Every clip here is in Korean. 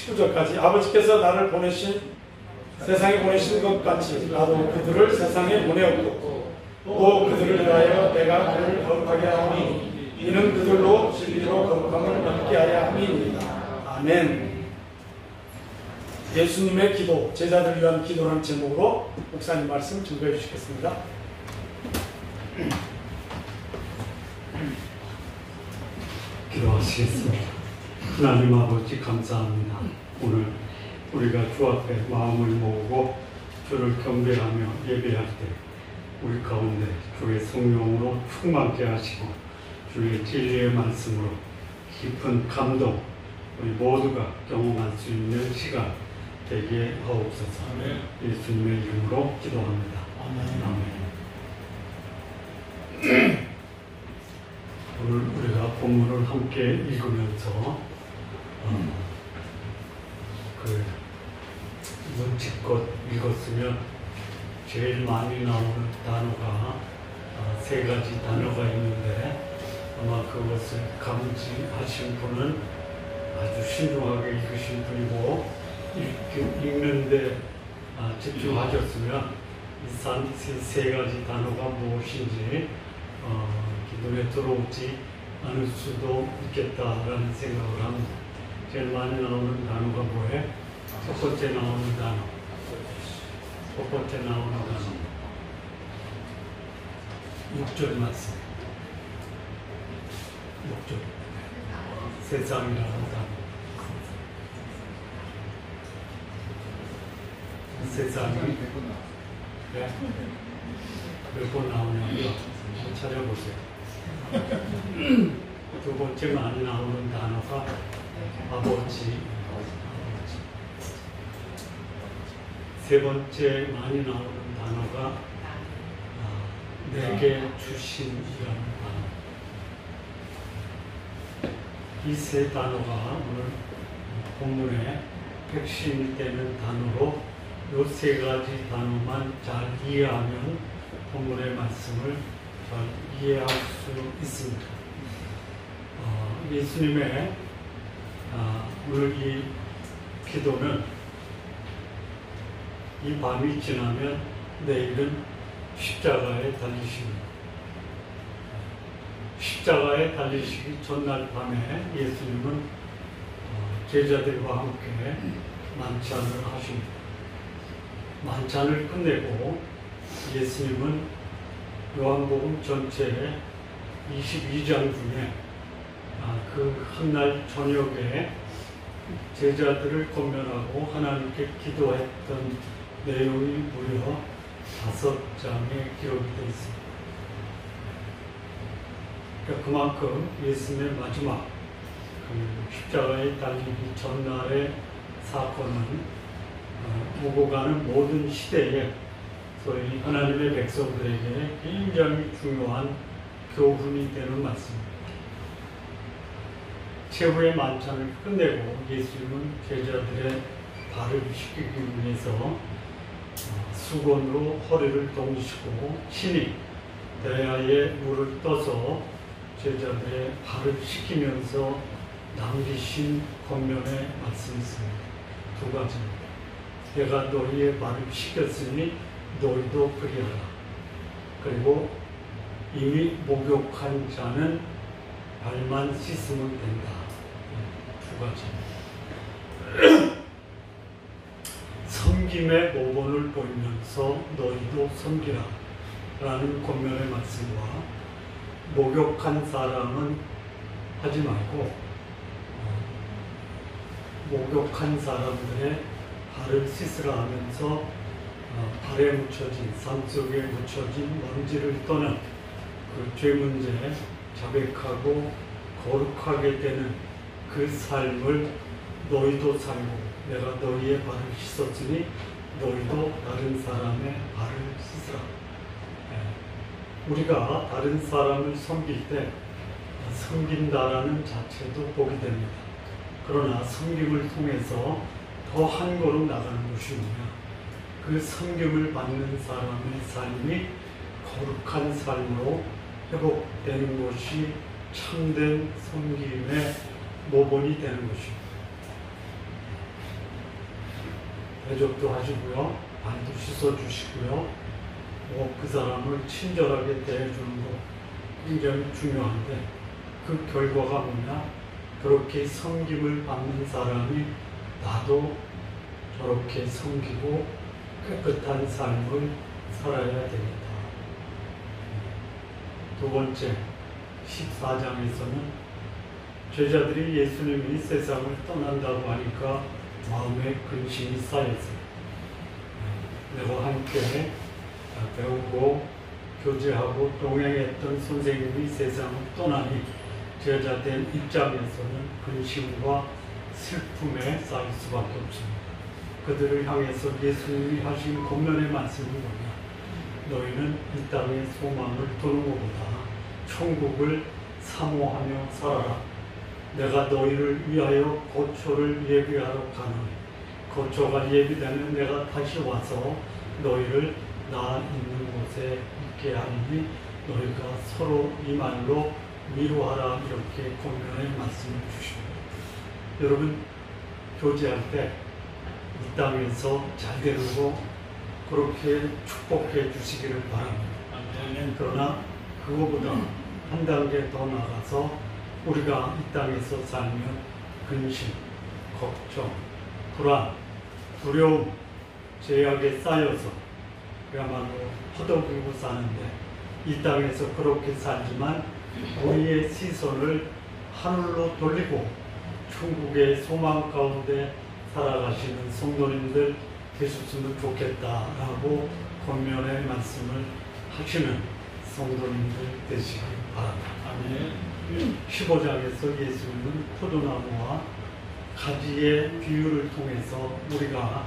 19절까지 아버지께서 나를 세상에 보내신 것 같이 나도 그들을 세상에 보내었고 또 그들을 위하여 내가 그들을 거룩하게 하오니 이는 그들로 진리로 거룩함을 얻게 하려 함이니이다. 아멘. 예수님의 기도, 제자들을 위한 기도라는 제목으로 목사님 말씀 증거해 주시겠습니다. 기도하시겠습니다. 하나님 아버지 감사합니다. 오늘 우리가 주 앞에 마음을 모으고 주를 경배하며 예배할 때 우리 가운데 주의 성령으로 충만케 하시고 주의 진리의 말씀으로 깊은 감동 우리 모두가 경험할 수 있는 시간 되게 하옵소서. 아멘. 예수님의 이름으로 기도합니다. 아멘. 오늘 우리가 본문을 함께 읽으면서 눈치껏 읽었으면 제일 많이 나오는 단어가 세 가지 단어가 있는데 아마 그것을 감지하신 분은 아주 신중하게 읽으신 분이고 읽는데 집중하셨으면 이 세 가지 단어가 무엇인지 눈에 들어오지 않을 수도 있겠다라는 생각을 합니다. 제일 많이 나오는 단어가 뭐예요? 첫 번째 나오는 단어. 첫 번째 나오는 단어. 6절 말씀. 6절. 세상이라는 단어. 세상이 몇 번 나오냐고요? 한번 찾아보세요. 두 번째 많이 나오는 단어가 아버지. 세 번째 많이 나오는 단어가 내게 주신이라는 단어. 이 세 단어가 오늘 본문의 핵심이 되는 단어로 이 세 가지 단어만 잘 이해하면 본문의 말씀을 잘 이해할 수 있습니다. 예수님의 오늘 이 기도는 이 밤이 지나면 내일은 십자가에 달리십니다. 십자가에 달리시기 전날 밤에 예수님은 제자들과 함께 만찬을 하십니다. 만찬을 끝내고 예수님은 요한복음 전체 22장 중에 그 한날 저녁에 제자들을 권면하고 하나님께 기도했던 내용이 무려 5장에 기록이 되어 있습니다. 그러니까 그만큼 예수님의 마지막 십자가에 달리기 전날의 사건은 오고 가는 모든 시대에 소위 하나님의 백성들에게 굉장히 중요한 교훈이 되는 말씀입니다. 최후의 만찬을 끝내고 예수님은 제자들의 발을 씻기기 위해서 수건으로 허리를 동이시고 친히 대야에 물을 떠서 제자들의 발을 씻기면서 남기신 권면의 말씀이 있습니다. 두 가지입니다. 내가 너희의 발을 씻겼으니 너희도 그리하라. 그리고 이미 목욕한 자는 발만 씻으면 된다. 두 가지. 섬김의 모본을 보이면서 너희도 섬기라 라는 권면의 말씀과 목욕한 사람은 하지 말고 목욕한 사람들의 발을 씻으라 하면서 발에 묻혀진, 삶 속에 묻혀진 먼지를 떠는 그 죄 문제 자백하고 거룩하게 되는 그 삶을 너희도 살고 내가 너희의 발을 씻었으니 너희도 다른 사람의 발을 씻으라. 우리가 다른 사람을 섬길 때 섬긴다라는 자체도 복이 됩니다. 그러나 섬김을 통해서 더 한 걸음 나가는 것이 뭐냐? 그 섬김을 받는 사람의 삶이 거룩한 삶으로 회복되는 것이 참된 섬김의 모본이 되는 것입니다. 대접도 하시고요, 발도 씻어주시고요, 그 사람을 친절하게 대해주는 거 굉장히 중요한데, 그 결과가 뭐냐? 그렇게 섬김을 받는 사람이 나도 저렇게 섬기고 깨끗한 삶을 살아야 되겠다. 두 번째, 14장에서는 제자들이 예수님이 세상을 떠난다고 하니까 마음에 근심이 쌓였어요. 내가 함께 배우고 교제하고 동행했던 선생님이 세상을 떠나니 제자된 입장에서는 근심과 슬픔에 쌓일 수밖에 없습니다. 그들을 향해서 예수님이 하신 권면의 말씀은 뭐냐? 너희는 이 땅의 소망을 두는 것보다 천국을 사모하며 살아라. 내가 너희를 위하여 거처를 예비하러 가노니 거처가 예비되면 내가 다시 와서 너희를 나 있는 곳에 있게 하리니 너희가 서로 이 말로 위로하라. 이렇게 권면의 말씀을 주십니다. 여러분, 교제할 때 이 땅에서 잘 되는 거 그렇게 축복해 주시기를 바랍니다. 그러나 그거보다 한 단계 더 나가서 우리가 이 땅에서 살면 근심, 걱정, 불안, 두려움, 죄악에 쌓여서 그야말로 허덕이고 사는데, 이 땅에서 그렇게 살지만 우리의 시선을 하늘로 돌리고 천국의 소망 가운데 살아가시는 성도님들 되셨으면 좋겠다라고 권면의 말씀을 하시는 성도님들 되시기 바랍니다. 아멘. 15장에서 예수님은 포도나무와 가지의 비유를 통해서 우리가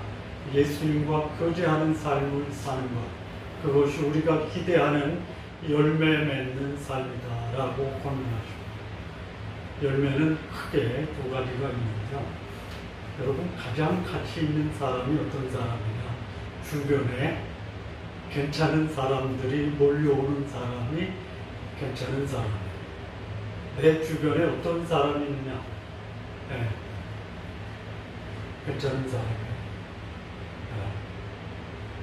예수님과 교제하는 삶을 사는 것, 그것이 우리가 기대하는 열매 맺는 삶이다라고 권면하십니다. 열매는 크게 두 가지가 있는데요. 여러분, 가장 가치 있는 사람이 어떤 사람이냐? 주변에 괜찮은 사람들이 몰려오는 사람이 괜찮은 사람이에요. 내 주변에 어떤 사람이 있느냐? 네. 괜찮은 사람이에요.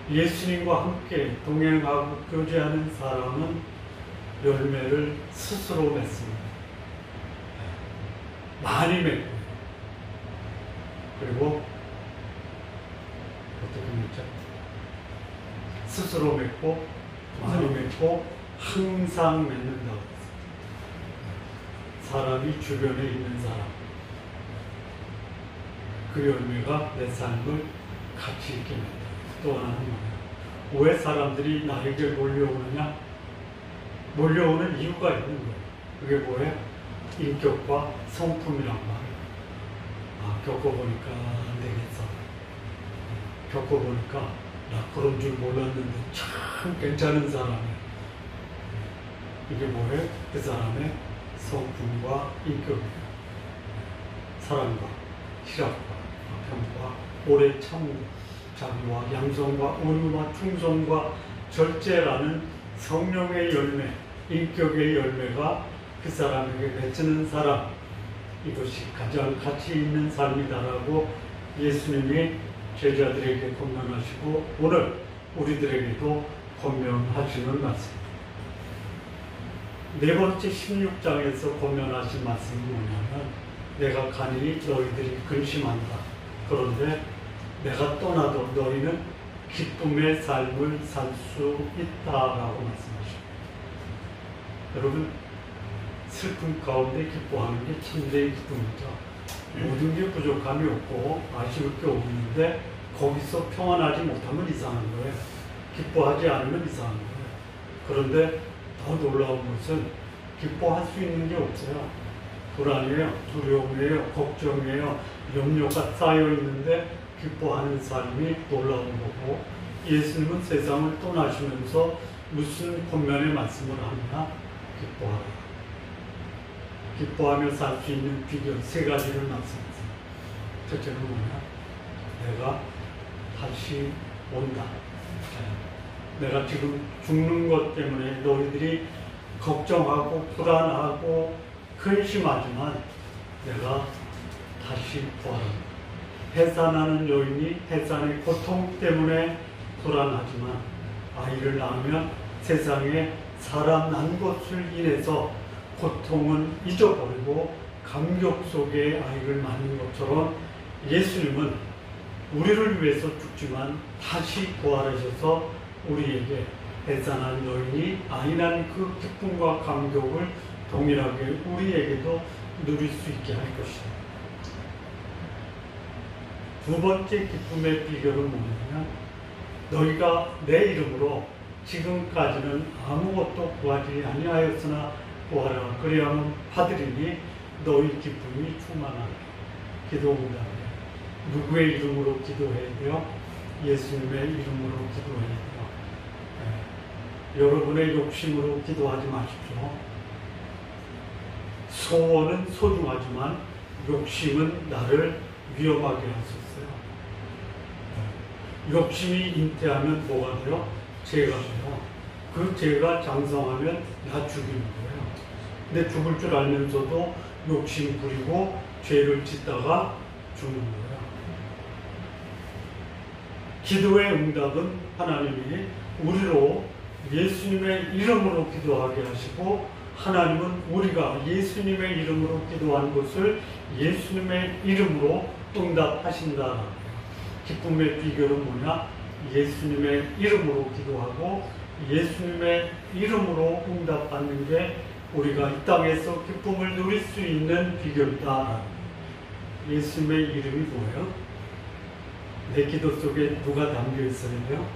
네. 예수님과 함께 동행하고 교제하는 사람은 열매를 스스로 맺습니다. 네. 많이 맺고, 그리고 어떻게 맺죠? 스스로 맺고 많이 맺고 항상 맺는다고 했습니다. 사람이 주변에 있는 사람, 그 열매가 내 삶을 가치 있게 맺다. 또 하나는 뭐예요? 왜 사람들이 나에게 몰려오느냐? 몰려오는 이유가 있는 거예요. 그게 뭐예요? 인격과 성품이란 말이에요. 겪어보니까 안 되겠어. 겪어보니까 나 그런 줄 몰랐는데 참 괜찮은 사람이야. 이게 뭐예요? 그 사람의 성품과 인격이에요. 사랑과 희락과 평과 오래 참고 자비와 양성과 온유와 충성과 절제라는 성령의 열매, 인격의 열매가 그 사람에게 맺히는 사람, 이것이 가장 가치 있는 삶이다라고 예수님이 제자들에게 권면하시고 오늘 우리들에게도 권면하시는 말씀입니다. 네 번째 16장에서 권면하신 말씀이 뭐냐면, 내가 가니 너희들이 근심한다. 그런데 내가 떠나도 너희는 기쁨의 삶을 살 수 있다라고 말씀하십니다. 여러분, 슬픔 가운데 기뻐하는 게 참된 기쁨이죠. 모든 게 부족함이 없고 아쉬울 게 없는데 거기서 평안하지 못하면 이상한 거예요. 기뻐하지 않으면 이상한 거예요. 그런데 더 놀라운 것은 기뻐할 수 있는 게 없어요. 불안이에요, 두려움이에요, 걱정이에요, 염려가 쌓여 있는데 기뻐하는 삶이 놀라운 거고, 예수님은 세상을 떠나시면서 무슨 권면의 말씀을 하느냐? 기뻐하라. 기뻐하며 살 수 있는 비결 세 가지를 말씀하세요. 첫째는 뭐냐? 내가 다시 온다. 내가 지금 죽는 것 때문에 너희들이 걱정하고 불안하고 근심하지만 내가 다시 부활한다. 해산하는 여인이 해산의 고통 때문에 불안하지만 아이를 낳으면 세상에 사람 난 것을 인해서 고통은 잊어버리고 감격 속에 아이를 낳는 것처럼 예수님은 우리를 위해서 죽지만 다시 부활하셔서 우리에게 해산한 여인이 아이 낳은 그 기쁨과 감격을 동일하게 우리에게도 누릴 수 있게 할 것이다. 두 번째 기쁨의 비결은 뭐냐면 너희가 내 이름으로 지금까지는 아무것도 구하지 아니하였으나 구하라 그리하면 받으리니 너희 기쁨이 충만하다. 기도응답이에요. 누구의 이름으로 기도해야 돼요? 예수님의 이름으로 기도해야 돼요. 여러분의 욕심으로 기도하지 마십시오. 소원은 소중하지만 욕심은 나를 위험하게 하셨어요. 욕심이 잉태하면 뭐가 돼요? 죄가 돼요. 그 죄가 장성하면 나 죽이는 거예요. 근데 죽을 줄 알면서도 욕심 부리고 죄를 짓다가 죽는 거예요. 기도의 응답은 하나님이 우리로 예수님의 이름으로 기도하게 하시고 하나님은 우리가 예수님의 이름으로 기도한 것을 예수님의 이름으로 응답하신다. 기쁨의 비결은 뭐냐? 예수님의 이름으로 기도하고 예수님의 이름으로 응답받는 게 우리가 이 땅에서 기쁨을 누릴 수 있는 비결이다. 예수님의 이름이 뭐예요? 내 기도 속에 누가 담겨 있어야 돼요?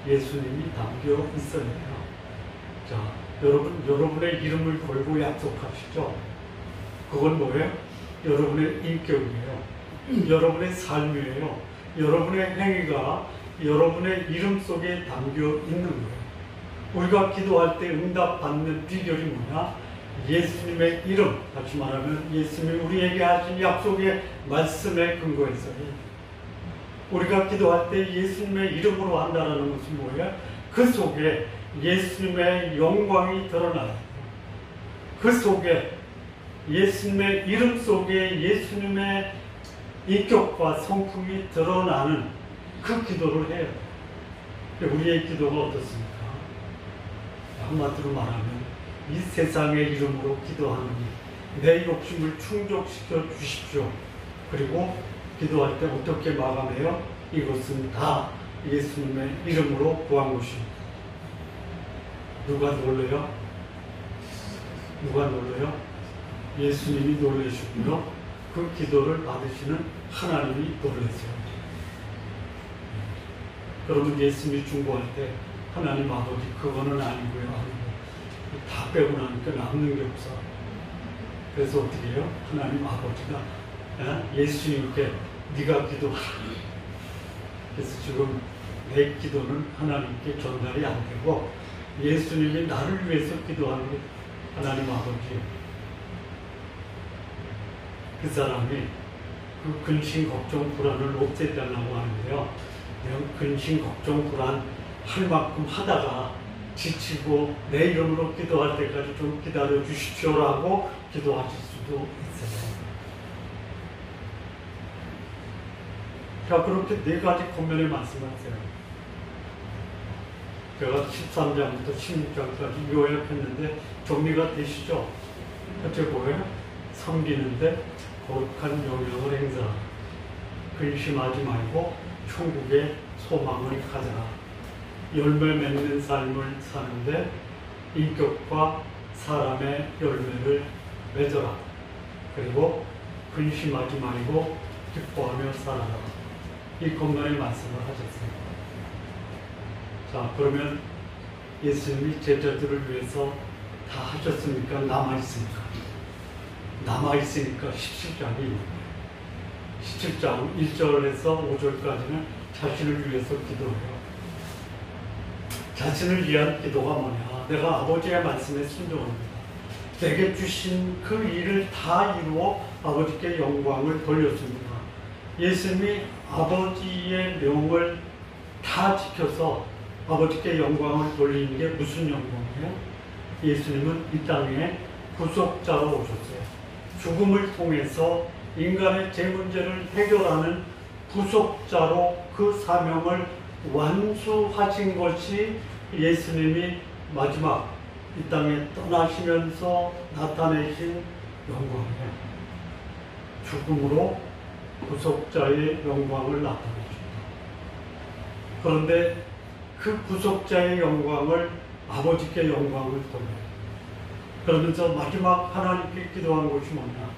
예수님이 담겨 있어야 돼요. 자, 여러분의 이름을 걸고 약속하시죠. 그건 뭐예요? 여러분의 인격이에요. 여러분의 삶이에요. 여러분의 행위가 여러분의 이름 속에 담겨 있는 거예요. 우리가 기도할 때 응답받는 비결이 뭐냐? 예수님의 이름, 다시 말하면 예수님이 우리에게 하신 약속의 말씀에 근거해서요. 우리가 기도할 때 예수님의 이름으로 한다는 것은 뭐예요? 그 속에 예수님의 영광이 드러나요. 그 속에 예수님의 이름 속에 예수님의 인격과 성품이 드러나는 그 기도를 해요. 우리의 기도가 어떻습니까? 한마디로 말하면 이 세상의 이름으로 기도하느니 내 욕심을 충족시켜 주십시오. 그리고 기도할 때 어떻게 마감해요? 이것은 다 예수님의 이름으로 구한 것입니다. 누가 놀래요? 누가 놀래요? 예수님이 놀라시고요. 그 기도를 받으시는 하나님이 놀라세요. 여러분 예수님이 중보할 때 하나님 아버지 그거는 아니고요. 아니고 다 빼고 나니까 남는 게 없어. 그래서 어떻게 해요? 하나님 아버지가 예수님께 네가 기도하라. 그래서 지금 내 기도는 하나님께 전달이 안 되고 예수님이 나를 위해서 기도하는 게 하나님 아버지. 그 사람이 그 근심, 걱정, 불안을 없애달라고 하는데요. 근심, 걱정, 불안 할 만큼 하다가 지치고 내 이름으로 기도할 때까지 좀 기다려 주십시오라고 기도하실 수도 있어요. 자, 그렇게 네 가지 권면의 말씀하세요. 제가 13장부터 16장까지 요약했는데 정리가 되시죠? 첫째 뭐예요? 섬기는데 거룩한 영향을 행사하라. 근심하지 말고 천국의 소망을 가져라. 열매 맺는 삶을 사는데 인격과 사람의 열매를 맺어라. 그리고 근심하지 말고 기뻐하며 살아라. 이 것만의 말씀을 하셨습니다. 자, 그러면 예수님이 제자들을 위해서 다 하셨습니까? 남아있습니까? 남아있으니까 17장이 17장 1절에서 5절까지는 자신을 위해서 기도해요. 자신을 위한 기도가 뭐냐? 내가 아버지의 말씀에 순종합니다. 내게 주신 그 일을 다 이루어 아버지께 영광을 돌렸습니다. 예수님이 아버지의 명을 다 지켜서 아버지께 영광을 돌리는 게 무슨 영광이에요? 예수님은 이 땅에 구속자로 오셨어요. 죽음을 통해서 인간의 죄 문제를 해결하는 구속자로 그 사명을 완수하신 것이 예수님이 마지막 이 땅에 떠나시면서 나타내신 영광이에요. 죽음으로 구속자의 영광을 나타내줍니다. 그런데 그 구속자의 영광을 아버지께 영광을 돌려요. 그러면서 마지막 하나님께 기도한 것이 뭐냐?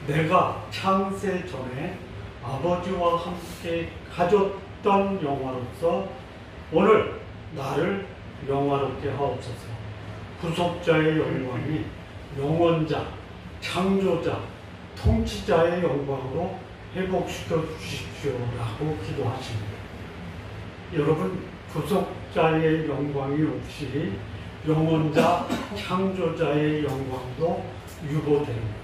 내가 창세 전에 아버지와 함께 가졌던 영화로서 오늘 나를 영화롭게 하옵소서. 구속자의 영광이 영원자, 창조자, 통치자의 영광으로 회복시켜 주십시오라고 기도하십니다. 여러분, 구속자의 영광이 없이 영원자, 창조자의 영광도 유보됩니다.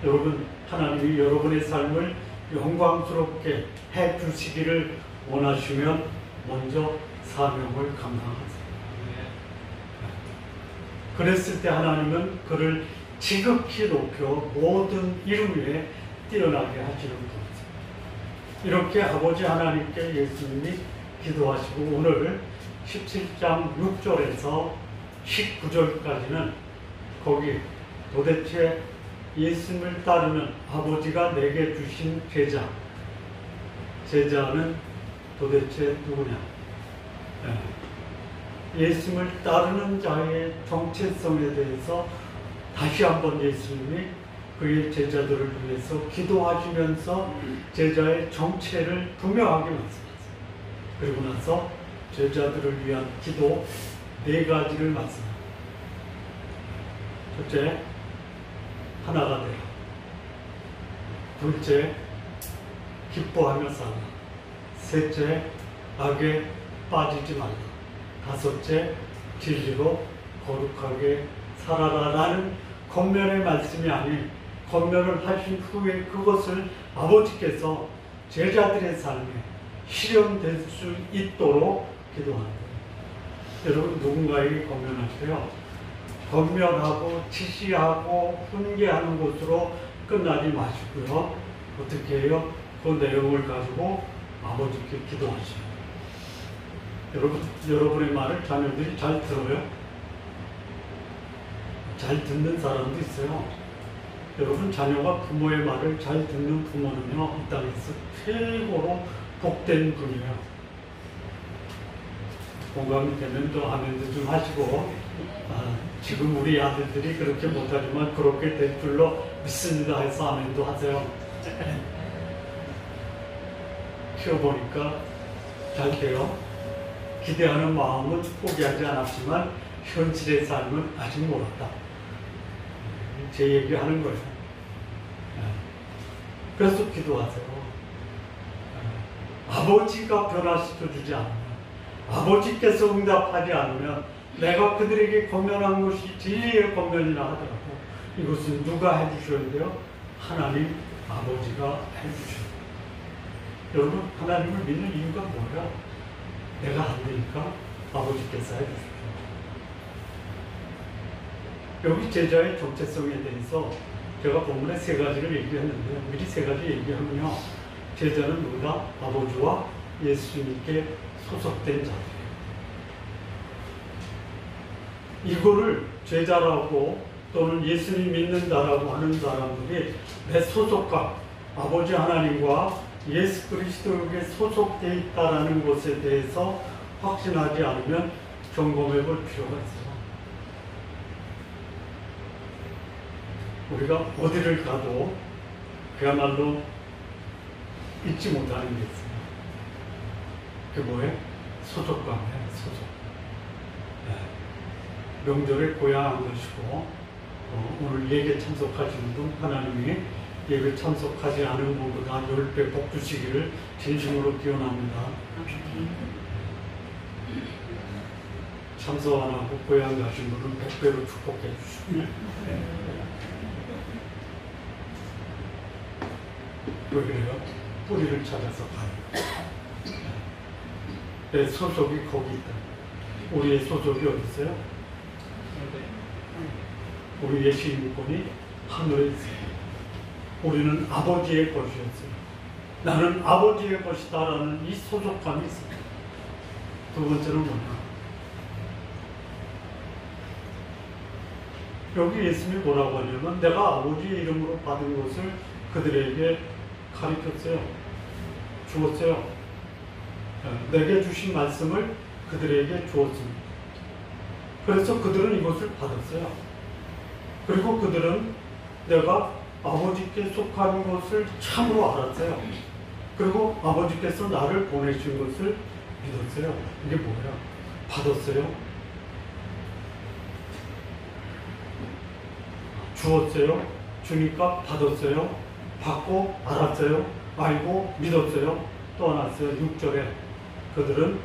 여러분, 하나님이 여러분의 삶을 영광스럽게 해 주시기를 원하시면 먼저 사명을 감당하세요. 그랬을 때 하나님은 그를 지극히 높여 모든 이름 위에 뛰어나게 하시는 분이세요. 이렇게 아버지 하나님께 예수님이 기도하시고 오늘 17장 6절에서 19절까지는 거기 도대체 예수님을 따르는 아버지가 내게 주신 제자는 도대체 누구냐? 예수님을 따르는 자의 정체성에 대해서 다시 한번 예수님이 그의 제자들을 위해서 기도하시면서 제자의 정체를 분명하게 말씀하세요. 그리고 나서 제자들을 위한 기도 4가지를 말씀합니다. 첫째, 하나가 되라. 둘째, 기뻐하며 살라. 셋째, 악에 빠지지 말라. 다섯째, 진리로 거룩하게 살아라라는 권면의 말씀이 아닌 권면을 하신 후에 그것을 아버지께서 제자들의 삶에 실현될 수 있도록 기도합니다. 여러분, 누군가에게 권면하세요. 권면하고 지시하고 훈계하는 것으로 끝나지 마시고요. 어떻게 해요? 그 내용을 가지고 아버지께 기도하시죠. 여러분의 말을 자녀들이 잘 들어요? 잘 듣는 사람도 있어요. 여러분, 자녀가 부모의 말을 잘 듣는 부모는요, 이 땅에서 최고로 복된 분이에요. 공감이 되면 또 아멘도 좀 하시고, 지금 우리 아들들이 그렇게 못하지만 그렇게 될 줄로 믿습니다 해서 아멘도 하세요. 키워보니까 잘 돼요. 기대하는 마음은 포기하지 않았지만 현실의 삶은 아직 멀었다. 제 얘기하는 거예요. 그래서 기도하세요. 아버지가 변화시켜주지 않으면, 아버지께서 응답하지 않으면 내가 그들에게 권면한 것이 진리의 권면이라 하더라도 이것은 누가 해주셔야 돼요? 하나님 아버지가 해주셔야 돼요. 여러분, 하나님을 믿는 이유가 뭐예요? 내가 안 되니까 아버지께서 해주십시오. 여기 제자의 정체성에 대해서 제가 본문에 3가지를 얘기했는데 미리 3가지 얘기하면요, 제자는 누구다? 아버지와 예수님께 소속된 자들이에요. 이거를 제자라고 또는 예수님 믿는다라고 하는 사람들이 내 소속감, 아버지 하나님과 예수 그리스도에게 소속되어 있다는 것에 대해서 확신하지 않으면 점검해 볼 필요가 있어요. 우리가 어디를 가도 그야말로 잊지 못하는 게 있어요. 그게 뭐예요? 소속감이에요. 소속. 명절에 고향 안 가시고 오늘 예배 참석하시는 분, 하나님이 예배 참석하지 않은 분보다 10배 복 주시기를 진심으로 기원합니다. 참석 안 하고 고향 가신 분은 100배로 축복해 주시고. 왜 그래요? 뿌리를 찾아서 가요. 내 소속이 거기 있다. 우리의 소속이 어디 있어요? 우리의 시민권이 하늘에 있어요. 우리는 아버지의 것이었어요. 나는 아버지의 것이다라는 이 소속감이 있어요. 두 번째는 뭐냐? 여기 예수님이 뭐라고 하냐면 내가 아버지의 이름으로 받은 것을 그들에게 가르쳤어요. 주었어요. 내게 주신 말씀을 그들에게 주었습니다. 그래서 그들은 이것을 받았어요. 그리고 그들은 내가 아버지께 속한 것을 참으로 알았어요. 그리고 아버지께서 나를 보내신 것을 믿었어요. 이게 뭐야? 받았어요. 주었어요. 주니까 받았어요. 받고 알았어요. 알고 믿었어요. 또 하나 있어요. 6절에 그들은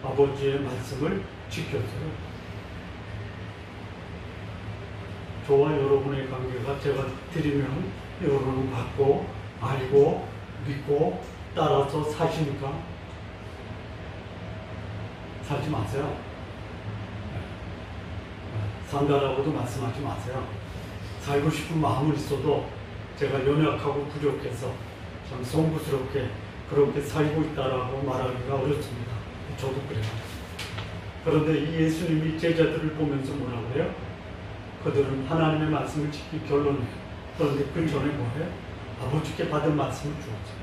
아버지의 말씀을 지켰어요. 저와 여러분의 관계가 제가 드리면 여러분은 받고 알고 믿고 따라서 사시니까 살지 마세요. 산다라고도 말씀하지 마세요. 살고 싶은 마음은 있어도 제가 연약하고 부족해서 참 송구스럽게 그렇게 살고 있다라고 말하기가 어렵습니다. 저도 그래요. 그런데 이 예수님이 제자들을 보면서 뭐라고 해요? 그들은 하나님의 말씀을 지키 결론해요. 그런데 그 전에 뭐예요? 아버지께 받은 말씀을 주었어요.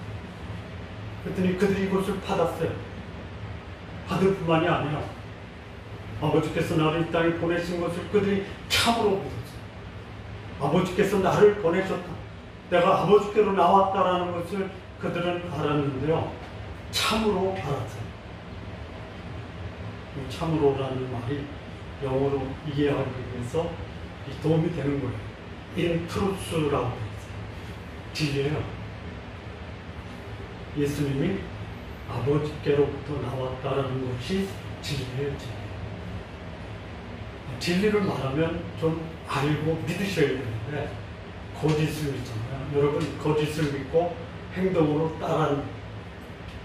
그랬더니 그들이 이것을 받았어요. 받을 뿐만이 아니라 아버지께서 나를 이 땅에 보내신 것을 그들이 참으로 믿었어요. 아버지께서 나를 보내셨다. 내가 아버지께로 나왔다라는 것을 그들은 알았는데요. 참으로 알았어요. 이 참으로라는 말이 영어로 이해하기 위해서 도움이 되는 거예요. In truth라고 되어 있어요. 진리예요. 예수님이 아버지께로부터 나왔다라는 것이 진리예요. 진리를 말하면 좀 알고 믿으셔야 되는데 거짓을 믿잖아요. 여러분 거짓을 믿고 행동으로 따라하는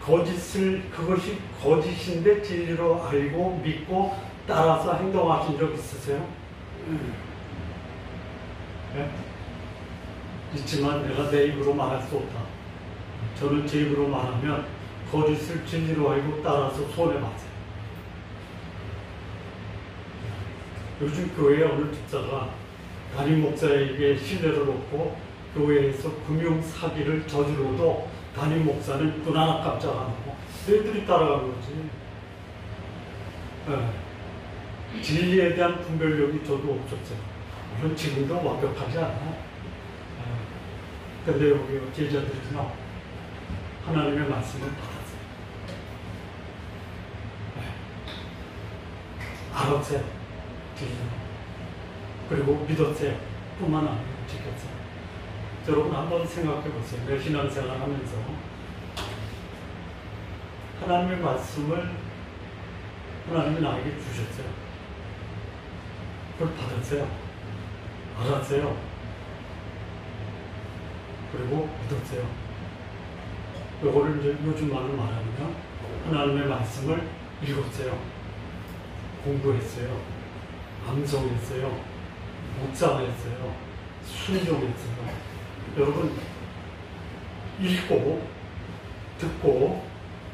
그것이 거짓인데 진리로 알고 믿고 따라서 행동하신 적 있으세요? 네? 있지만 내가 내 입으로 말할 수 없다. 저는 제 입으로 말하면 거짓을 진리로 알고 따라서 손해봤어요. 요즘 교회에 어느 집사가 담임 목사에게 신뢰를 얻고 교회에서 금융 사기를 저지르도 담임 목사는 눈 하나 깜짝 안 하고 너희들이 따라간 거지. 네. 진리에 대한 분별력이 저도 없었어요. 물론 지금도 완벽하지 않아요. 그런데 여기 제자들은요 하나님의 말씀을 받았어요. 네. 알았어요. 그리고 믿었어요. 뿐만 아니라 지켰어요. 여러분 한번 생각해 보세요. 내 신앙생활 하면서 하나님의 말씀을 하나님이 나에게 주셨어요. 그걸 받았어요. 알았어요. 그리고 믿었어요. 이거를 이제 요즘 말로 말하면 하나님의 말씀을 읽었어요. 공부했어요. 암송했어요. 묵상했어요. 순종했어요. 여러분 읽고 듣고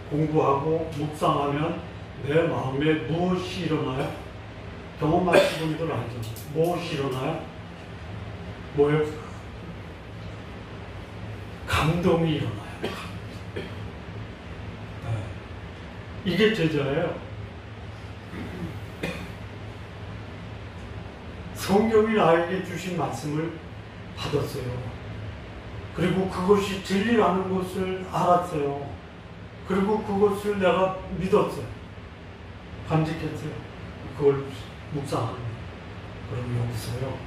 공부하고 묵상하면 내 마음에 무엇이 일어나요? 경험하신 분들 알죠? 무엇이 일어나요? 뭐예요? 감동이 일어나요. 네. 이게 제자예요. 성경이 나에게 주신 말씀을 받았어요. 그리고 그것이 진리라는 것을 알았어요. 그리고 그것을 내가 믿었어요. 간직했어요. 그걸 묵상하는 그럼 여기서요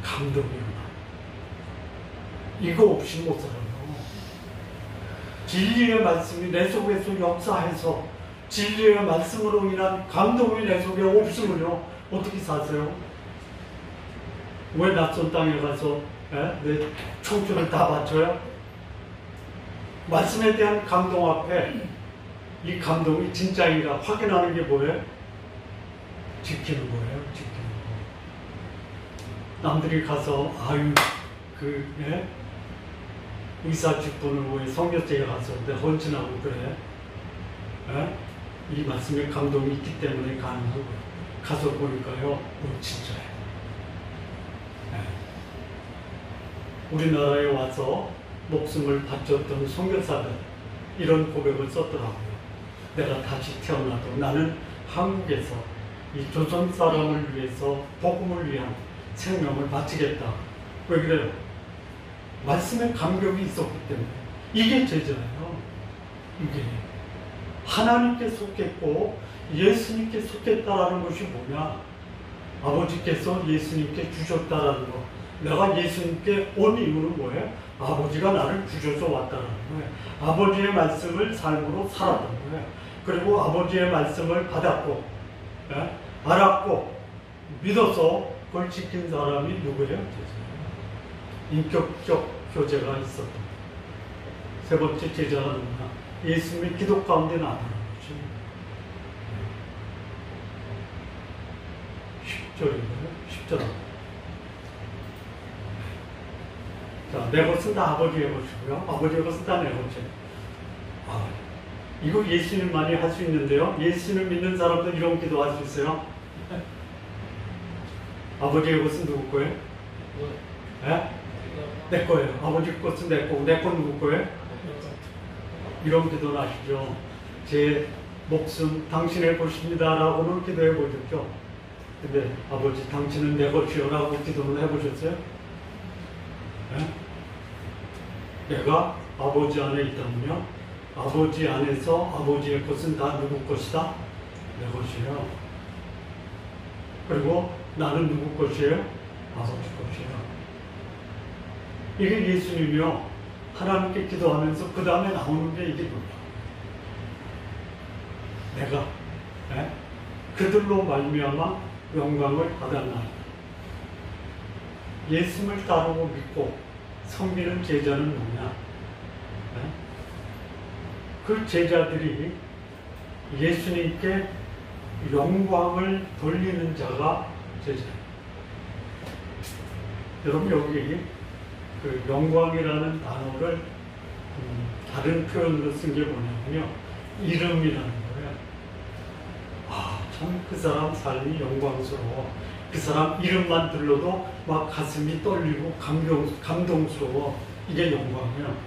감동이 일어나요. 이거 없이 못 살아요. 진리의 말씀이 내 속에서 역사해서 진리의 말씀으로 인한 감동이 내 속에 없으면요 어떻게 사세요? 왜 낯선 땅에 가서 내 청춘을 다 바쳐요? 말씀에 대한 감동 앞에 이 감동이 진짜인가 확인하는 게 뭐예요? 지키는 거예요. 지키는 남들이 가서 아유 예? 의사 직분을 위해 성교제에 가서 내 헌신하고 그래. 예? 이 말씀에 감동이 있기 때문에 가는 거고요. 가서 보니까요, 진짜예요. 예. 우리나라에 와서 목숨을 바쳤던 선교사들 이런 고백을 썼더라고요. 내가 다시 태어나도 나는 한국에서 이 조선 사람을 위해서 복음을 위한 생명을 바치겠다. 왜 그래요? 말씀에 감격이 있었기 때문에. 이게 제자예요. 이게 하나님께 속했고 예수님께 속했다라는 것이 뭐냐? 아버지께서 예수님께 주셨다라는 거. 내가 예수님께 온 이유는 뭐예요? 아버지가 나를 주셔서 왔다는 거예요. 아버지의 말씀을 삶으로 살았던 거예요. 그리고 아버지의 말씀을 받았고, 예? 알았고, 믿어서 그걸 지킨 사람이 누구예요? 인격적 교제가 있었던 거예요. 세 번째 제자가 누구나? 예수님의 기도 가운데 나타나는 거죠. 10절인가요? 10절. 자, 내 것은 다 아버지의 것이고요. 아버지의 것은 다 내 것이에요. 이거 예수님만이 할 수 있는데요. 예수님 믿는 사람도 이런 기도 할 수 있어요. 아버지의 것은 누구 거예요? 네? 내 거예요. 아버지 것은 내 거고, 내 건 누구 거예요? 이런 기도는 아시죠? 제 목숨 당신의 것입니다 라고는 기도해 보셨죠? 근데 아버지 당신은 내 것이요 라고 기도는 해보셨어요? 네? 내가 아버지 안에 있다면요, 아버지 안에서 아버지의 것은 다 누구 것이다? 내 것이에요. 그리고 나는 누구 것이에요? 아버지 것이에요. 이게 예수님이요. 하나님께 기도하면서 그 다음에 나오는 게 이게 뭐야? 내가 그들로 말미암아 영광을 받았나이다. 예수님을 따르고 믿고 섬기는 제자는 뭐냐? 그 제자들이 예수님께 영광을 돌리는 자가 제자예요. 여러분 여기 그 영광이라는 단어를 다른 표현으로 쓴 게 뭐냐면요, 이름이라는 거예요. 참 그 사람 삶이 영광스러워. 그 사람 이름만 들러도 막 가슴이 떨리고 감동스러워. 이게 영광이에요.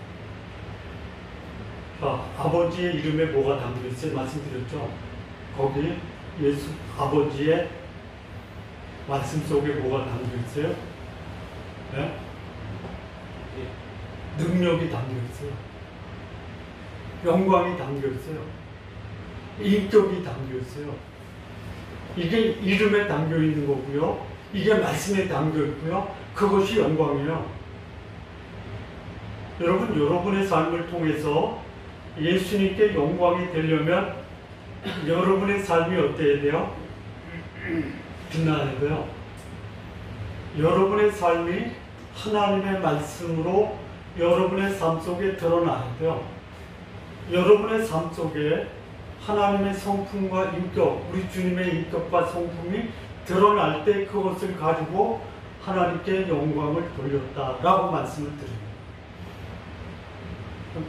자, 아버지의 이름에 뭐가 담겨있어요? 말씀드렸죠? 거기 예수 아버지의 말씀 속에 뭐가 담겨있어요? 네? 능력이 담겨있어요. 영광이 담겨있어요. 인격이 담겨있어요. 이게 이름에 담겨있는 거고요. 이게 말씀에 담겨있고요. 그것이 영광이에요. 여러분, 여러분의 삶을 통해서 예수님께 영광이 되려면 여러분의 삶이 어때야 돼요? 빛나야 돼요. 여러분의 삶이 하나님의 말씀으로 여러분의 삶 속에 드러나야 돼요. 여러분의 삶 속에 하나님의 성품과 인격, 우리 주님의 인격과 성품이 드러날 때 그것을 가지고 하나님께 영광을 돌렸다라고 말씀을 드립니다.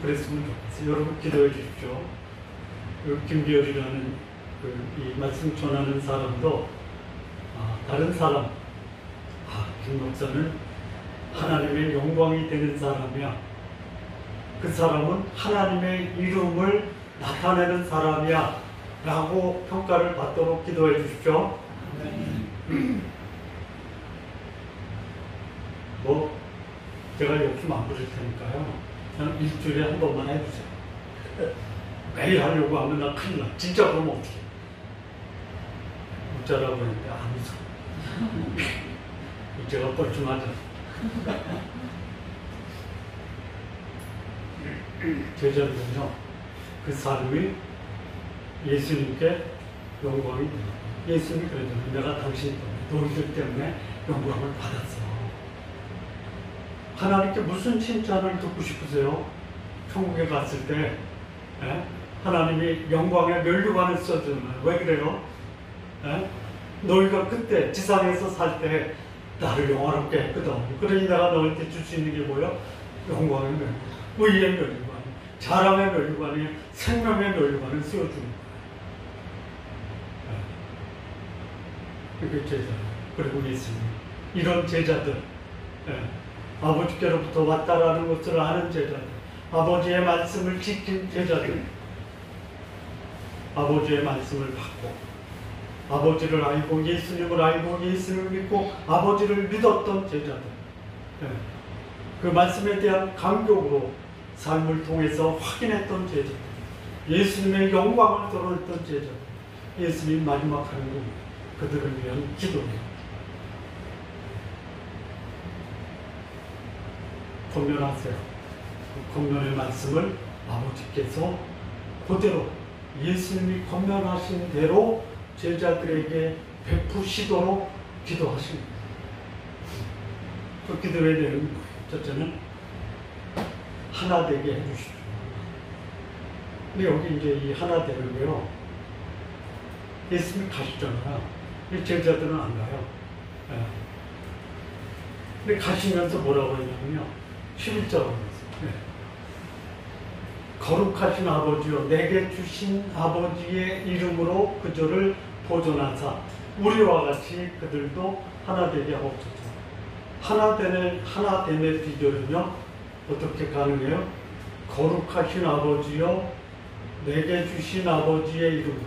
그랬으면 좋겠어요. 여러분 기도해 주십시오. 김기열이라는 이 말씀 전하는 사람도 다른 사람, 김 목사는 하나님의 영광이 되는 사람이야. 그 사람은 하나님의 이름을 나타내는 사람이야 라고 평가를 받도록 기도해 주십시오. 제가 욕심 안 부릴 테니까요, 그냥 일주일에 한 번만 해주세요. 매일 하려고 하면 나 큰일 나. 진짜 그러면 어떡해. 웃자라고 했는데 안 웃어. 제가 뻘쭘하죠. 제자들은요, 그 삶이 예수님께 영광이 돼요. 예수님이 그러잖아요. 내가 당신 때문에, 너희들 때문에 영광을 받았어. 하나님께 무슨 칭찬을 듣고 싶으세요? 천국에 갔을 때 하나님이 영광의 면류관을 써주는 거예요. 왜 그래요? 너희가 그때 지상에서 살 때 나를 영화롭게 했거든. 그러니 내가 너한테 줄 수 있는 게 뭐야? 영광의 멸류관, 의의 멸류관, 자랑의 멸류관이 생명의 멸류관을 씌워주는 거야. 그게 제자예요. 그리고 예수님. 이런 제자들, 아버지께로부터 왔다라는 것을 아는 제자들, 아버지의 말씀을 지킨 제자들, 아버지의 말씀을 받고 아버지를 알고 예수님을 알고 예수님을 믿고 아버지를 믿었던 제자들, 그 말씀에 대한 감격으로 삶을 통해서 확인했던 제자들, 예수님의 영광을 드러냈던 제자들, 예수님 마지막 하는 것, 그들을 위한 기도예요. 권면하세요. 그 권면의 말씀을 아버지께서 그대로 예수님이 권면하신 대로 제자들에게 베푸시도록 기도하십니다. 그 기도의 내용은 뭐예요? 첫째는 하나 되게 해주십시오. 근데 여기 이제 이 하나 되는 게요, 예수님이 가셨잖아요. 제자들은 안 가요. 근데 가시면서 뭐라고 했냐면요, 11절로 거룩하신 아버지여, 내게 주신 아버지의 이름으로 그들을 보존하사 우리와 같이 그들도 하나 되게 하옵소서. 하나됨의 비결은요, 어떻게 가능해요? 거룩하신 아버지여, 내게 주신 아버지의 이름,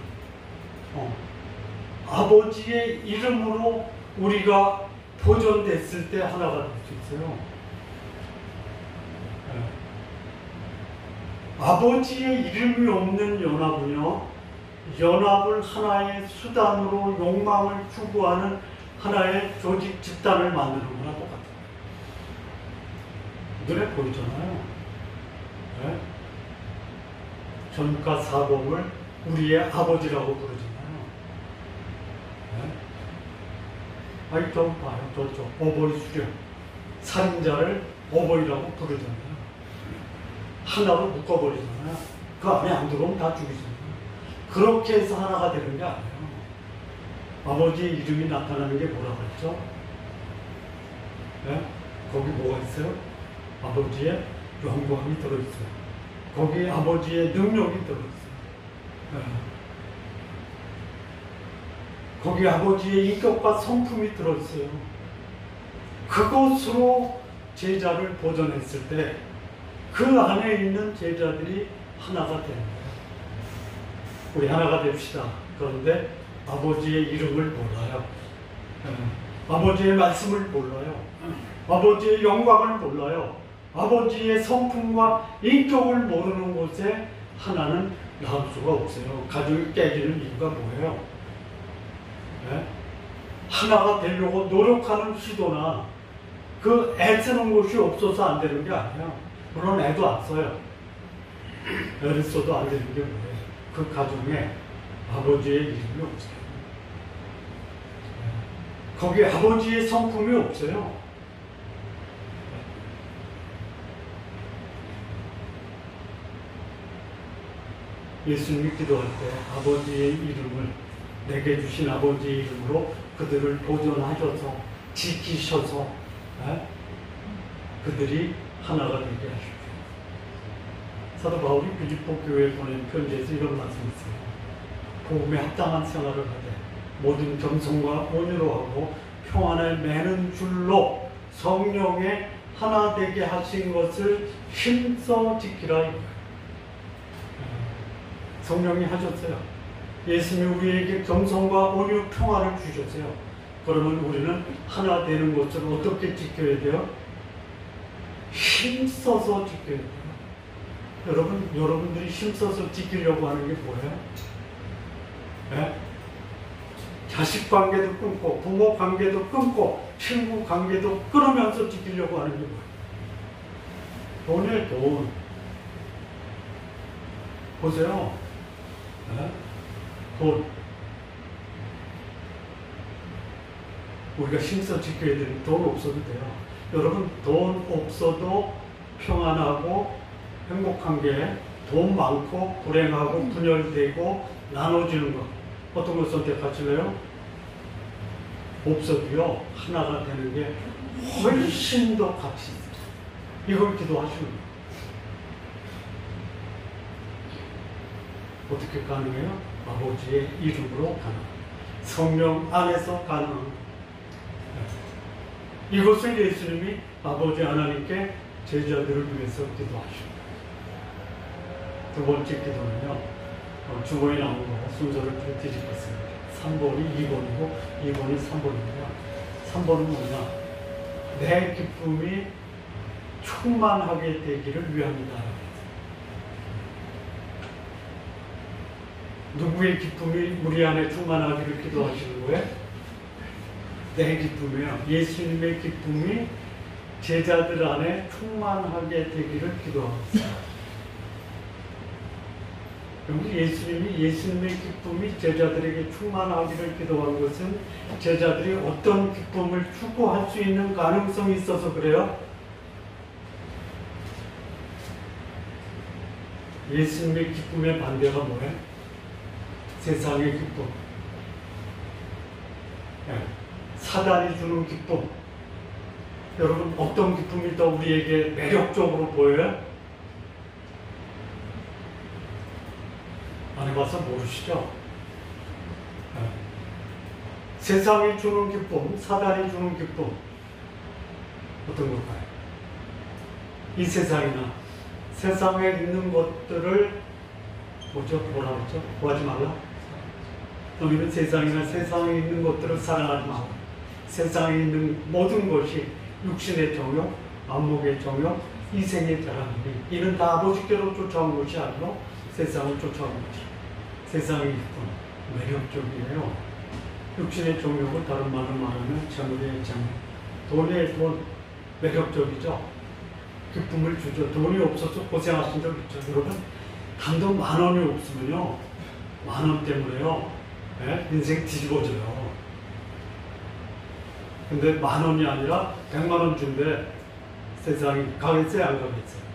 아버지의 이름으로 우리가 보존됐을 때 하나가 될 수 있어요. 아버지의 이름이 없는 연합은요, 연합을 하나의 수단으로 욕망을 추구하는 하나의 조직 집단을 만드는 거나 똑같아요. 눈에 보이잖아요. 네? 전과 사범을 우리의 아버지라고 부르잖아요. 네? 아이, 좀 봐요. 저쪽 어버이 수령, 살인자를 어버이라고 부르잖아요. 하나로 묶어버리잖아요. 그 안에 안 들어오면 다 죽이잖아요. 그렇게 해서 하나가 되는 게 아니에요. 아버지의 이름이 나타나는 게 뭐라고 했죠? 네? 거기 뭐가 있어요? 아버지의 영광이 들어있어요. 거기 아버지의 능력이 들어있어요. 네. 거기 아버지의 인격과 성품이 들어있어요. 그것으로 제자를 보존했을 때 그 안에 있는 제자들이 하나가 되는 거예요. 우리 하나가 됩시다. 그런데 아버지의 이름을 몰라요. 아버지의 말씀을 몰라요. 아버지의 영광을 몰라요. 아버지의 성품과 인격을 모르는 곳에 하나는 나올 수가 없어요. 가족이 깨지는 이유가 뭐예요? 네? 하나가 되려고 노력하는 시도나 그 애쓰는 곳이 없어서 안 되는 게 아니에요. 물론 애도 안 써요. 애를 써도 안 되는 게 뭐예요? 그 가정에 아버지의 이름이 없어요. 거기에 아버지의 성품이 없어요. 예수님이 기도할 때 아버지의 이름을, 내게 주신 아버지의 이름으로 그들을 보존하셔서 지키셔서 그들이 하나가 되게 하십시오. 사도 바울이 빌립보 교회에 보낸 편지에서 이런 말씀을 했어요. 복음에 합당한 생활을 하되 모든 겸손과 온유로 하고 평안을 매는 줄로 성령의 하나 되게 하신 것을 힘써 지키라 이거예요. 성령이 하셨어요. 예수님이 우리에게 겸손과 온유, 평안을 주셨어요. 그러면 우리는 하나 되는 것을 어떻게 지켜야 돼요? 힘써서 지켜야 돼요. 여러분들이 힘써서 지키려고 하는 게 뭐예요? 네? 자식 관계도 끊고, 부모 관계도 끊고, 친구 관계도 끊으면서 지키려고 하는 게 뭐예요? 돈이에요, 돈. 보세요. 네? 돈. 우리가 힘써 지켜야 되는 돈 없어도 돼요. 여러분, 돈 없어도 평안하고 행복한 게 돈 많고 불행하고 분열되고 나눠지는 것, 어떤 걸 선택하실래요? 없어도요, 하나가 되는 게 훨씬 더 가치 있어요. 이걸 기도하시는 거예요. 어떻게 가능해요? 아버지의 이름으로 가능. 성령 안에서 가능. 이것을 예수님이 아버지 하나님께 제자들을 위해서 기도하시고, 두 번째 기도는요, 주번이 나온 거 순서를 좀 뒤집었습니다. 3번이 2번이고 2번이 3번입니다. 3번은 뭐냐? 내 기쁨이 충만하게 되기를 위함이다. 누구의 기쁨이 우리 안에 충만하기를 기도하시는 거예요? 내 기쁨이요. 예수님의 기쁨이 제자들 안에 충만하게 되기를 기도하고 있어요. 예수님이 예수님의 기쁨이 제자들에게 충만하기를 기도한 것은 제자들이 어떤 기쁨을 추구할 수 있는 가능성이 있어서 그래요. 예수님의 기쁨의 반대가 뭐예요? 세상의 기쁨. 사단이 주는 기쁨. 여러분, 어떤 기쁨이 더 우리에게 매력적으로 보여요? 안 해봐서 모르시죠? 세상이 주는 기쁨, 사단이 주는 기쁨, 어떤 걸까요? 이 세상이나 세상에 있는 것들을 뭐라 그러죠? 구하지 말라? 너희는 세상이나 세상에 있는 것들을 사랑하지 말라. 세상에 있는 모든 것이 육신의 정욕, 안목의 정욕, 이생의 자랑이니 이는 다 아버지께로 쫓아온 것이 아니고 세상을 쫓아온 것이. 세상의 기쁨, 매력적이에요. 육신의 정욕은 다른 말로 말하면 재물의 재물. 돈의 돈, 매력적이죠. 기쁨을 주죠. 돈이 없어서 고생하신 적 있죠. 여러분, 단돈 10,000원이 없으면요, 10,000원 때문에요, 인생 뒤집어져요. 근데 10,000원이 아니라 100만원 준대 세상이 가겠어요, 안 가겠어요?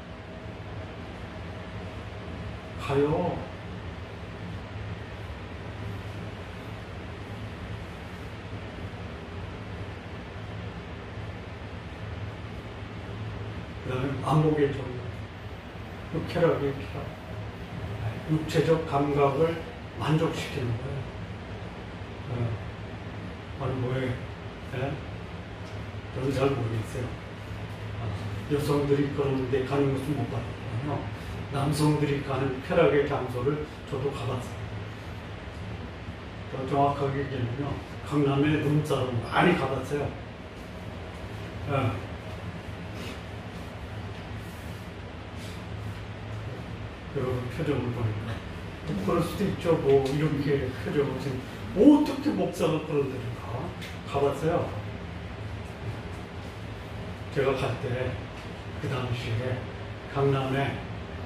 가요. 그 다음에 안목의 정욕, 쾌락의 쾌락, 육체적 감각을 만족시키는 거예요. 아니 뭐예요? 저는 잘 모르겠어요. 여성들이 그런데 가는 것은 못 봤거든요. 남성들이 가는 쾌락의 장소를 저도 가봤어요. 더 정확하게 얘기하면요, 강남의 룸사롱 많이 가봤어요. 여러분 표정을 보니까 그럴 수도 있죠. 뭐 이렇게 표정을 지금 어떻게 목사가 그런 데를 가봤어요. 제가 갈 때 그 당시에 강남에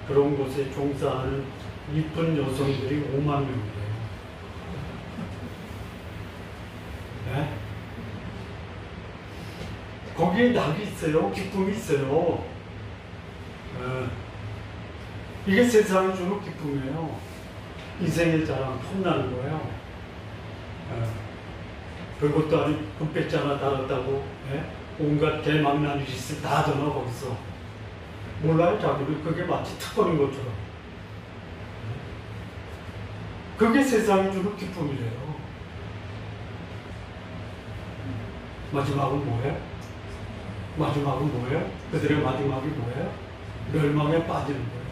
그런 곳에 종사하는 이쁜 여성들이 5만 명이에요. 네? 거기에 낙이 있어요. 기쁨이 있어요. 이게 세상이 주는 기쁨이에요. 인생의 자랑 폼나는 거예요. 별것도 아닌 금배지 하나 달았다고 온갖 개망난 일이 다 하잖아. 거기서 몰라요. 자기는 그게 마치 특권인 것처럼. 그게 세상이 주는 기쁨이래요. 마지막은 뭐예요? 마지막은 뭐예요? 그들의 마지막이 뭐예요? 멸망에 빠지는 거예요.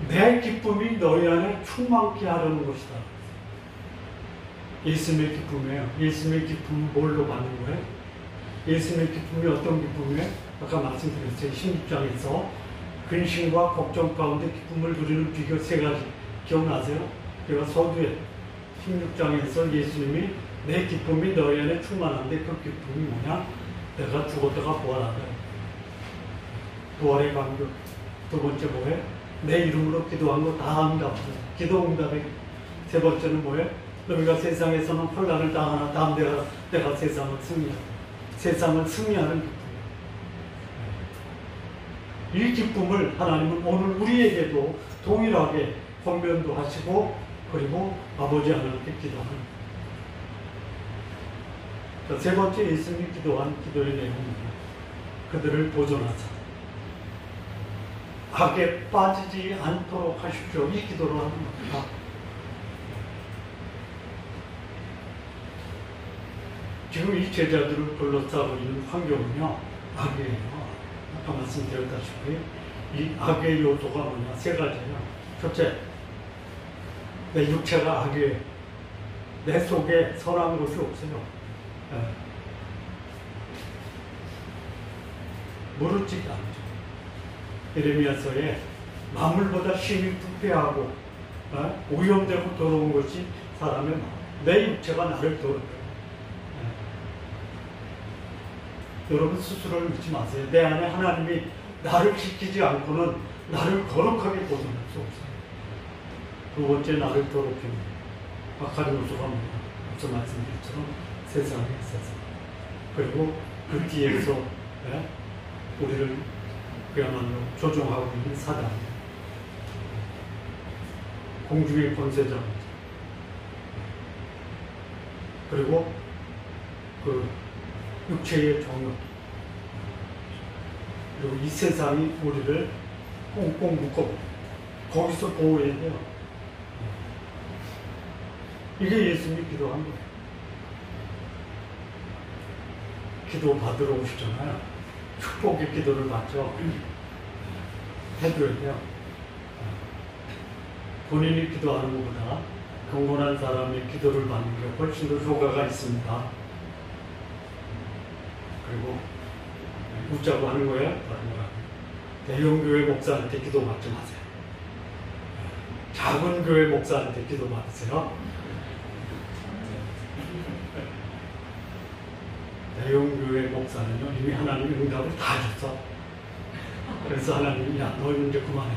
내 기쁨이 너희 안에 충만케 하려는 것이다. 예수님의 기쁨이에요. 예수님의 기쁨은 뭘로 받는 거예요? 예수님의 기쁨이 어떤 기쁨이에요? 아까 말씀드렸어요. 16장에서 근심과 걱정 가운데 기쁨을 누리는 비교 3가지 기억나세요? 제가 서두에 16장에서 예수님이 내 기쁨이 너희 안에 충만한데 그 기쁨이 뭐냐? 내가 죽었다가 부활한다. 부활의 감격. 두 번째 뭐예요? 내 이름으로 기도한 거 다 응답. 기도 응답의 세 번째는 뭐예요? 너희가 세상에서는 혼란을 당하나 다음 내가 세상을 승리한다. 세상을 승리하는 기쁨. 이 기쁨을 하나님은 오늘 우리에게도 동일하게 권면도 하시고 그리고 아버지 하나님께 기도하는. 세 번째 예수님이 기도한 기도의 내용입니다. 그들을 보존하사 악에 빠지지 않도록 하십시오. 이 기도를 하는 겁니다. 지금 이 제자들을 둘러싸고 있는 환경은요, 악이에요. 아까 말씀드렸다시피 이 악의 요소가 뭐냐? 세 가지예요. 첫째, 내 육체가 악이에요. 내 속에 선한 것이 없어요. 무르치지 않죠. 예레미야서에 만물보다 심히 부패하고 오염되고 더러운 것이 사람의 마음. 내 육체가 나를 더럽혀요. 여러분 스스로를 믿지 마세요. 내 안에 하나님이 나를 지키지 않고는 나를 거룩하게 보존할 수 없어요. 두 번째, 나를 더럽히는 악한 요소가 뭐냐? 앞서 말씀드린 것처럼 세상에 세상. 그리고 그 뒤에서 우리를 그야말로 조종하고 있는 사단, 공중의 권세자입니다. 그리고 그 육체의 종교, 그리고 이 세상이 우리를 꽁꽁 묶어버려요. 거기서 보호해야 돼요. 이게 예수님이 기도한 거예요. 기도 받으러 오시잖아요. 축복의 기도를 받죠. 해줘야 돼요. 본인이 기도하는 것보다 경건한 사람의 기도를 받는 게 훨씬 더 효과가 있습니다. 그리고 웃자고 하는 거예요? 대형 교회 목사한테 기도 받지 마세요. 작은 교회 목사한테 기도 받으세요. 대형 교회 목사는요, 이미 하나님 응답을 다 줬어. 그래서 하나님이, 야, 너는 이제 그만해.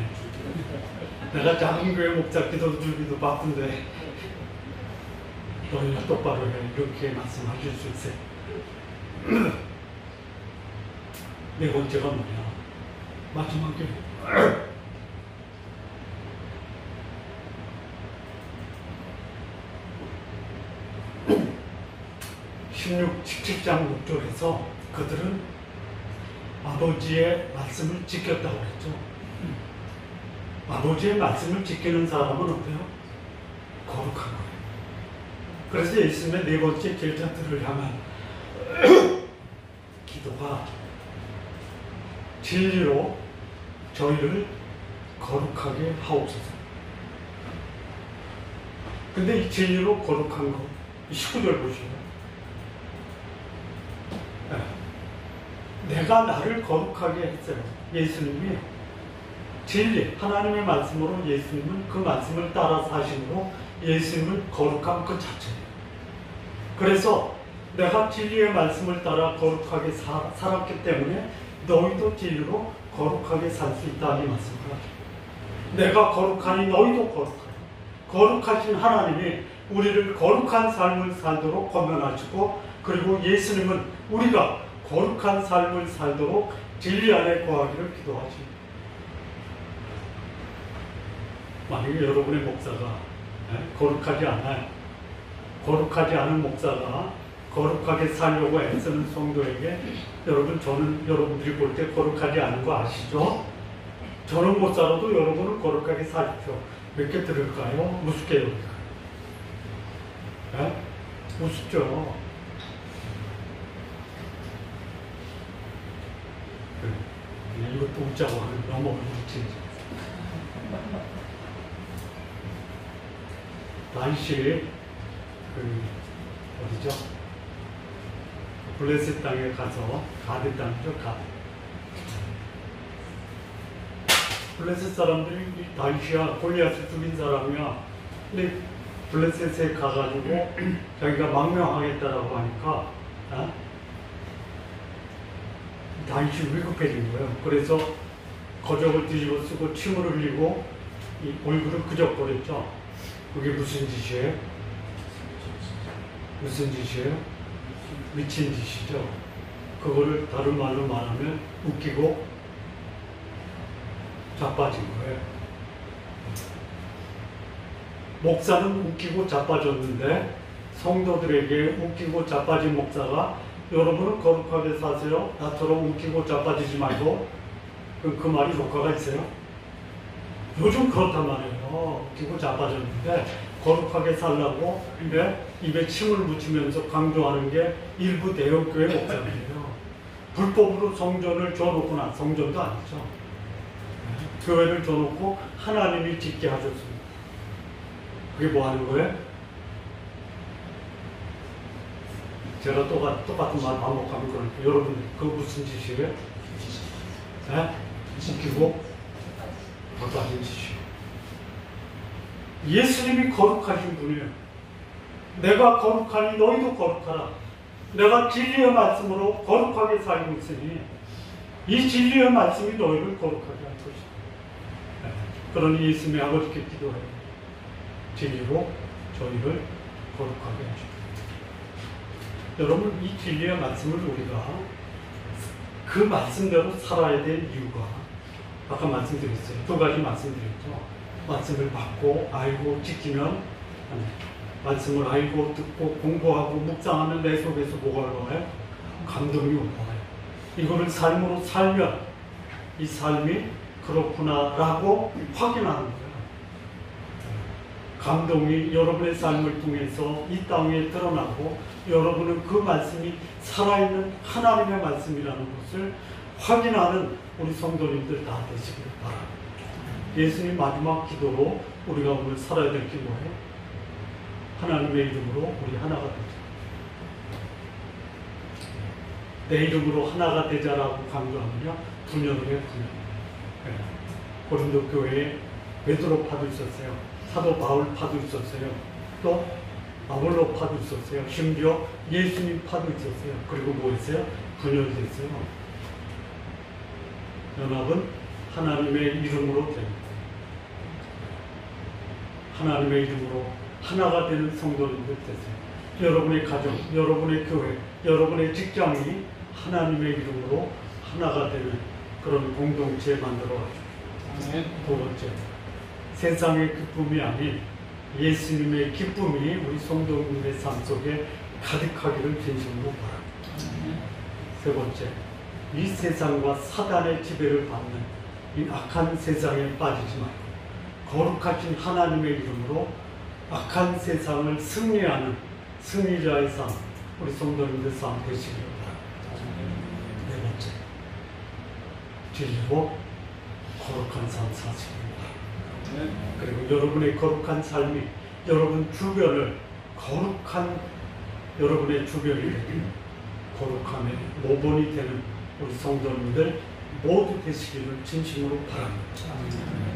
내가 작은 교회 목사 기도 주기도 바쁜데 너희는 똑바로 해. 이렇게 말씀하실 수 있어요. 네 번째가 뭐냐? 마지막에 17장 6절에서 그들은 아버지의 말씀을 지켰다고 그랬죠. 아버지의 말씀을 지키는 사람은 어때요? 거룩한 거예요. 그래서 예수님의 네 번째 제자들을 향한 기도가 진리로 저희를 거룩하게 하옵소서. 근데 이 진리로 거룩한 거, 19절 보시면 내가 나를 거룩하게 했어요. 예수님이 진리, 하나님의 말씀으로 예수님은 그 말씀을 따라 사심으로 예수님을 거룩한 그 자체예요. 그래서 내가 진리의 말씀을 따라 거룩하게 살았기 때문에 너희도 진리로 거룩하게 살 수 있다는 말씀을 하죠. 내가 거룩하니 너희도 거룩하라. 거룩하신 하나님이 우리를 거룩한 삶을 살도록 권면하시고, 그리고 예수님은 우리가 거룩한 삶을 살도록 진리 안에 거하기를 기도하십니다. 만약에 여러분의 목사가 거룩하지 않아요. 거룩하지 않은 목사가 거룩하게 살려고 애쓰는 성도에게, 여러분, 저는 여러분들이 볼 때 거룩하지 않은 거 아시죠? 저는 못 살아도 여러분은 거룩하게 사십시오. 몇 개 들을까요? 우습게 여길까요? 우습죠. 그냥 이것도 웃자고 하는 너무 어렵지. 당시 어디죠? 블레셋 땅에 가서, 가드 땅이죠, 가드. 블레셋 사람들이 다윗이야, 골리앗을 죽인 사람이야. 근데 블레셋에 가가지고 자기가 망명하겠다라고 하니까 다윗이 위급해진 거예요. 그래서 거적을 뒤집어 쓰고 침을 흘리고 이 얼굴을 그적거렸죠. 그게 무슨 짓이에요? 무슨 짓이에요? 미친 짓이죠. 그거를 다른 말로 말하면 웃기고 자빠진 거예요. 목사는 웃기고 자빠졌는데 성도들에게 웃기고 자빠진 목사가 여러분은 거룩하게 사세요. 나처럼 웃기고 자빠지지 말고 그 말이 효과가 있어요? 요즘 그렇단 말이에요. 웃기고 자빠졌는데 거룩하게 살라고 입에 침을 묻히면서 강조하는 게 일부 대형교회 목사들이에요. 불법으로 성전을 줘놓구나. 성전도 아니죠. 교회를 줘놓고 하나님이 짓게 하셨습니다. 그게 뭐 하는 거예요? 제가 똑같은 말 반복하면 그러니까 여러분 그거 무슨 짓이에요? 웃기고 자빠진 짓이에요. 예수님이 거룩하신 분이에요. 내가 거룩하니 너희도 거룩하라. 내가 진리의 말씀으로 거룩하게 살고 있으니 이 진리의 말씀이 너희를 거룩하게 할 것이다. 그러니 예수님의 아버지께 기도해요. 진리로 저희를 거룩하게 하시고. 여러분, 이 진리의 말씀을 우리가 그 말씀대로 살아야 될 이유가 아까 말씀드렸어요. 두 가지 말씀드렸죠. 말씀을 받고 알고 지키면 말씀을 알고 듣고 공부하고 묵상하면 내 속에서 뭐가 올라와요? 감동이 올라와요. 이거를 삶으로 살면 이 삶이 그렇구나라고 확인하는 거예요. 감동이 여러분의 삶을 통해서 이 땅에 드러나고 여러분은 그 말씀이 살아있는 하나님의 말씀이라는 것을 확인하는 우리 성도님들 다 되시길 바랍니다. 예수님 마지막 기도로 우리가 오늘 살아야 될 게 뭐예요? 하나님의 이름으로 우리 하나가 되자. 내 이름으로 하나가 되자라고 강조하느냐? 분열의 분열. 고린도 교회에 베드로 파도 있었어요. 사도 바울 파도 있었어요. 또 아볼로 파도 있었어요. 심지어 예수님 파도 있었어요. 그리고 뭐 했어요? 분열됐어요. 연합은 하나님의 이름으로 됩니다. 하나님의 이름으로 하나가 되는 성도님들 되세요. 여러분의 가정, 여러분의 교회, 여러분의 직장이 하나님의 이름으로 하나가 되는 그런 공동체 만들어 가지고. 두 번째, 세상의 기쁨이 아닌 예수님의 기쁨이 우리 성도님의 삶 속에 가득하기를 진심으로 바랍니다. 세 번째, 이 세상과 사단의 지배를 받는 이 악한 세상에 빠지지 말고 거룩하신 하나님의 이름으로 악한 세상을 승리하는 승리자의 삶, 우리 성도님들 삶 되시길 바랍니다. 네 번째, 진리로 거룩한 삶 사시길 바랍니다. 그리고 여러분의 거룩한 삶이 여러분 주변을 거룩한 여러분의 주변이 거룩함의 모본이 되는 우리 성도님들 모두 되시기를 진심으로 바랍니다.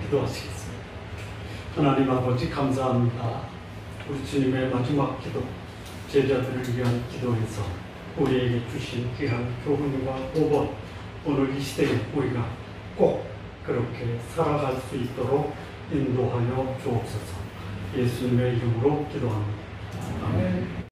기도하시겠습니다. 하나님 아버지 감사합니다. 우리 주님의 마지막 기도, 제자들을 위한 기도에서 우리에게 주신 귀한 교훈과 보본, 오늘 이 시대에 우리가 꼭 그렇게 살아갈 수 있도록 인도하여 주옵소서. 예수님의 이름으로 기도합니다. 아멘.